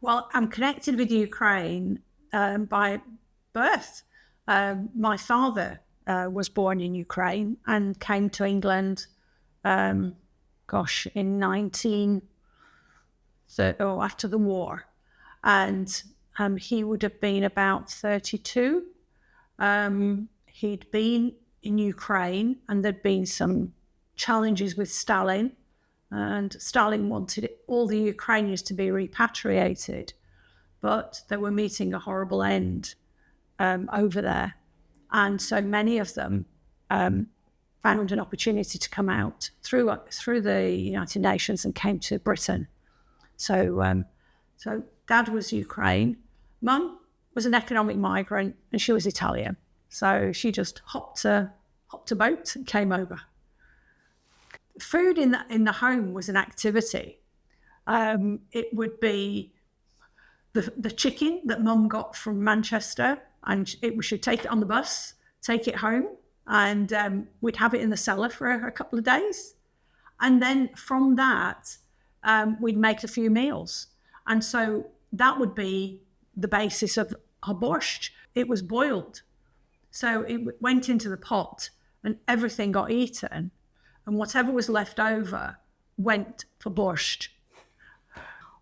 Well, I'm connected with Ukraine by birth. My father was born in Ukraine and came to England, in after the war. And he would have been about 32. He'd been in Ukraine and there'd been some challenges with Stalin. And Stalin wanted all the Ukrainians to be repatriated, but they were meeting a horrible end over there. And so many of them found an opportunity to come out through the United Nations and came to Britain. So Dad was Ukraine. Mum was an economic migrant and she was Italian. So she just hopped a boat and came over. Food in the home was an activity. It would be the chicken that Mum got from Manchester, and we should take it on the bus, take it home, and we'd have it in the cellar for a couple of days. And then from that, we'd make a few meals. And so that would be the basis of our borscht. It was boiled. So it went into the pot and everything got eaten. And whatever was left over went for borscht.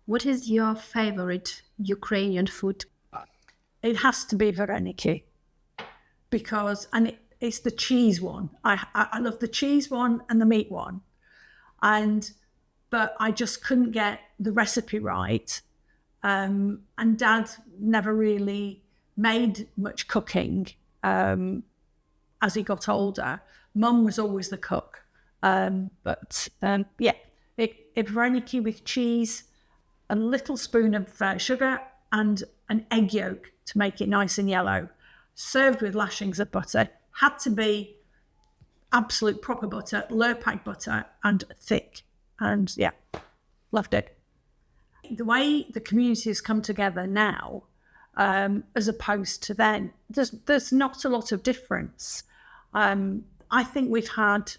What is your favorite Ukrainian food? It has to be vareniki because, it's the cheese one. I love the cheese one and the meat one. But I just couldn't get the recipe right. And Dad never really made much cooking as he got older. Mum was always the cook. Vareniki with cheese, a little spoon of sugar and an egg yolk to make it nice and yellow, served with lashings of butter. Had to be absolute proper butter, Lurpak butter and thick. And loved it. The way the community has come together now, as opposed to then, there's not a lot of difference. I think we've had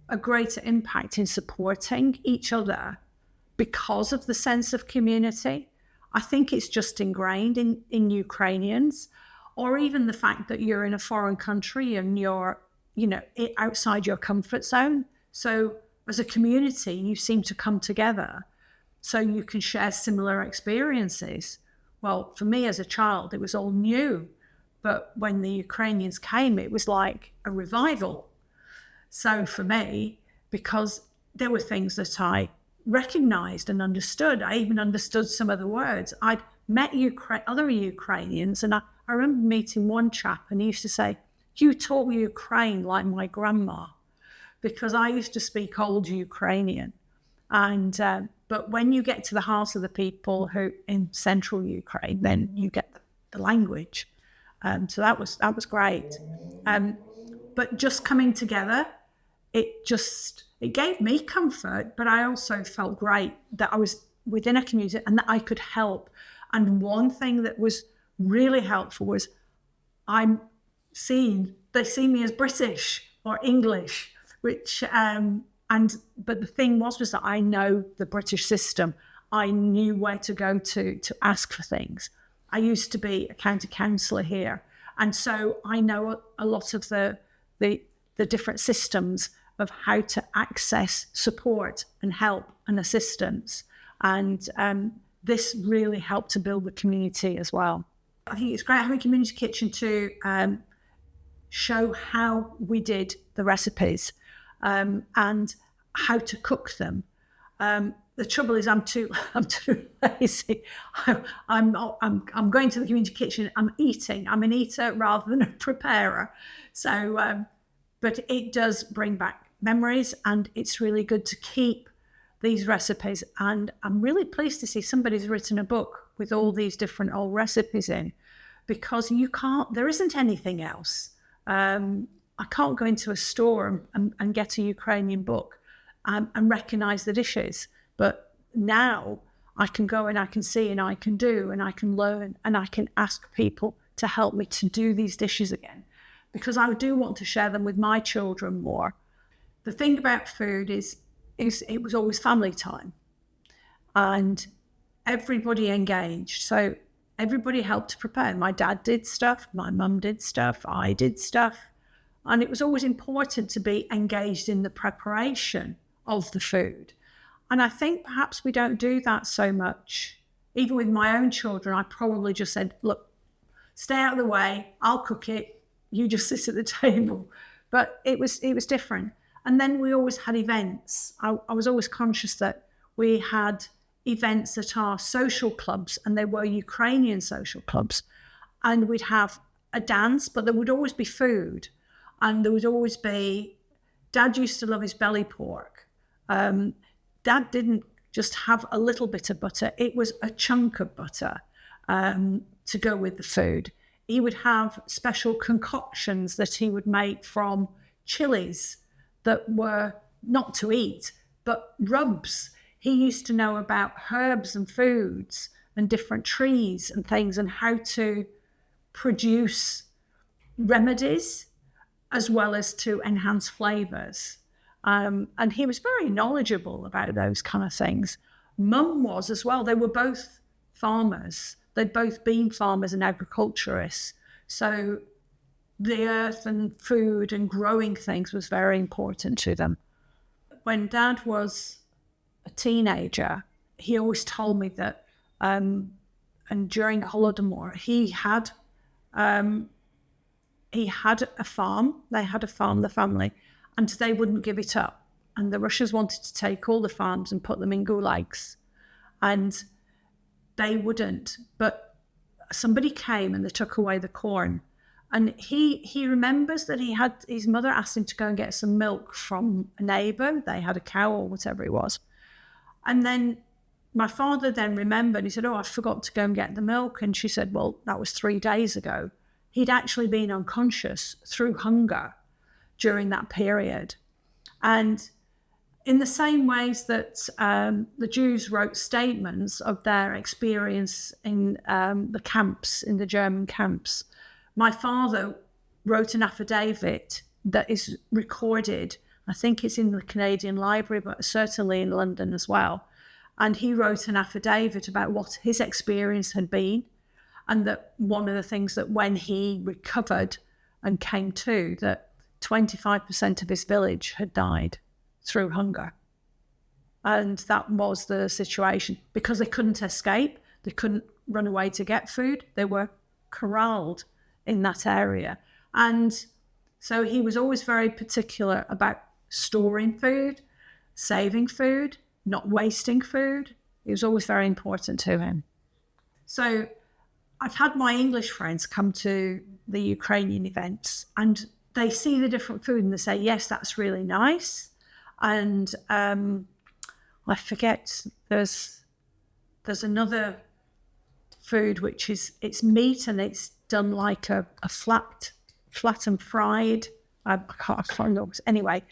a greater impact in supporting each other because of the sense of community. I think it's just ingrained in Ukrainians, or even the fact that you're in a foreign country and you're, outside your comfort zone. So as a community, you seem to come together so you can share similar experiences. Well, for me as a child, it was all new. But when the Ukrainians came, it was like a revival. So for me, because there were things that I recognized and understood, I even understood some of the words. I'd met other Ukrainians, and I remember meeting one chap, and he used to say, "You talk Ukraine like my grandma," because I used to speak old Ukrainian. And but when you get to the heart of the people who in central Ukraine, then you get the language. So that was great. But just coming together, it gave me comfort, but I also felt great that I was within a community and that I could help. And one thing that was really helpful was they see me as British or English, which but the thing was that I know the British system. I knew where to go to ask for things. I used to be a county councillor here, and so I know a lot of the different systems of how to access support and help and assistance. And this really helped to build the community as well. I think it's great having a community kitchen to show how we did the recipes and how to cook them. The trouble is I'm too lazy. I'm going to the community kitchen. I'm eating. I'm an eater rather than a preparer. So, but it does bring back memories, and it's really good to keep these recipes. And I'm really pleased to see somebody's written a book with all these different old recipes in, because there isn't anything else. I can't go into a store and get a Ukrainian book and recognize the dishes. But now I can go and I can see and I can do and I can learn and I can ask people to help me to do these dishes again, because I do want to share them with my children more. The thing about food is it was always family time. And everybody engaged. So everybody helped to prepare. My dad did stuff, my mum did stuff, I did stuff. And it was always important to be engaged in the preparation of the food. And I think perhaps we don't do that so much. Even with my own children, I probably just said, look, stay out of the way, I'll cook it, you just sit at the table. But it was different. And then we always had events. I was always conscious that we had events at our social clubs, and they were Ukrainian social clubs. And we'd have a dance, but there would always be food. And there would always be, Dad used to love his belly pork. Dad didn't just have a little bit of butter, it was a chunk of butter to go with the food. He would have special concoctions that he would make from chilies that were not to eat, but rubs. He used to know about herbs and foods and different trees and things and how to produce remedies as well as to enhance flavours. And he was very knowledgeable about those kind of things. Mum was as well. They were both farmers. They'd both been farmers and agriculturists. So the earth and food and growing things was very important to them. When Dad was a teenager, he always told me that, and during Holodomor, he had a farm. They had a farm, the family, and they wouldn't give it up. And the Russians wanted to take all the farms and put them in gulags. And they wouldn't. But somebody came and they took away the corn. And he remembers that he had, his mother asked him to go and get some milk from a neighbour. They had a cow or whatever it was. And then my father then remembered, he said, oh, I forgot to go and get the milk. And she said, well, that was 3 days ago. He'd actually been unconscious through hunger during that period. And in the same ways that the Jews wrote statements of their experience in the camps, in the German camps, my father wrote an affidavit that is recorded. I think it's in the Canadian Library, but certainly in London as well. And he wrote an affidavit about what his experience had been, and that one of the things that when he recovered and came to, that 25% of his village had died through hunger. And that was the situation. Because they couldn't escape, they couldn't run away to get food, they were corralled in that area. And so he was always very particular about storing food, saving food, not wasting food. It was always very important to him. So I've had my English friends come to the Ukrainian events, and they see the different food and they say, yes, that's really nice. And I forget, there's another food which is, it's meat and it's done like a flat and fried. I can't remember. Anyway,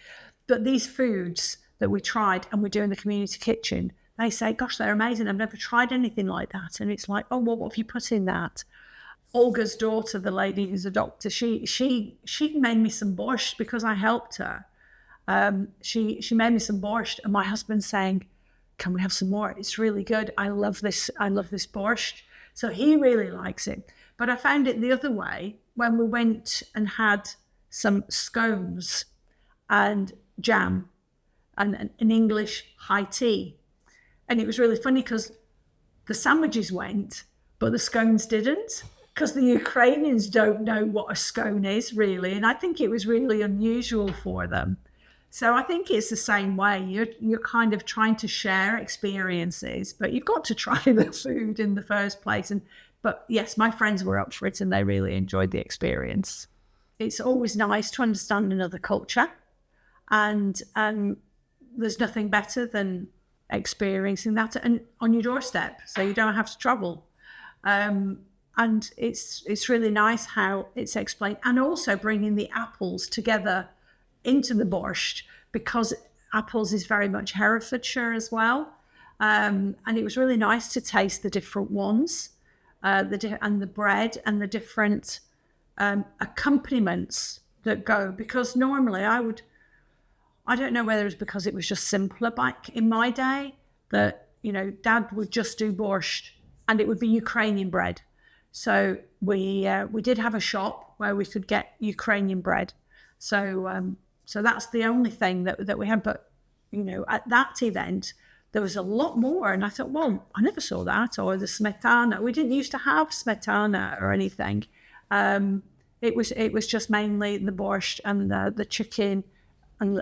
but these foods that we tried and we do in the community kitchen, they say, gosh, they're amazing. I've never tried anything like that. And it's like, oh, well, what have you put in that? Olga's daughter, the lady who's a doctor, she made me some borscht because I helped her. She made me some borscht, and my husband's saying, can we have some more? It's really good. I love this borscht. So he really likes it. But I found it the other way when we went and had some scones and jam and an English high tea. And it was really funny because the sandwiches went, but the scones didn't, because the Ukrainians don't know what a scone is really. And I think it was really unusual for them. So I think it's the same way. You're kind of trying to share experiences, but you've got to try the food in the first place. But yes, my friends were up for it and they really enjoyed the experience. It's always nice to understand another culture, and there's nothing better than experiencing that and on your doorstep, so you don't have to travel. And it's really nice how it's explained, and also bringing the apples together into the borscht, because apples is very much Herefordshire as well. And it was really nice to taste the different ones, and the bread and the different accompaniments that go, because normally I don't know whether it's because it was just simpler back in my day, that Dad would just do borscht, and it would be Ukrainian bread. So we did have a shop where we could get Ukrainian bread. So that's the only thing that we had. But at that event, there was a lot more, and I thought, well, I never saw that, or the smetana. We didn't used to have smetana or anything. It was just mainly the borscht and the chicken and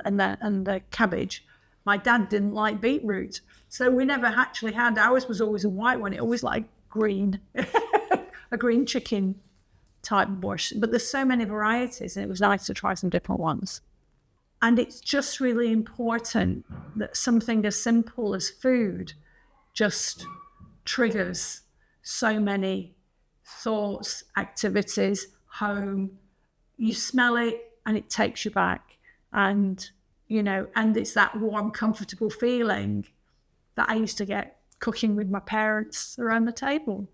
the cabbage. My dad didn't like beetroot, so we never actually had. Ours was always a white one. It always like green, a green chicken type borscht. But there's so many varieties, and it was nice to try some different ones. And it's just really important that something as simple as food just triggers so many thoughts, activities, home. You smell it and it takes you back. And it's that warm, comfortable feeling that I used to get cooking with my parents around the table.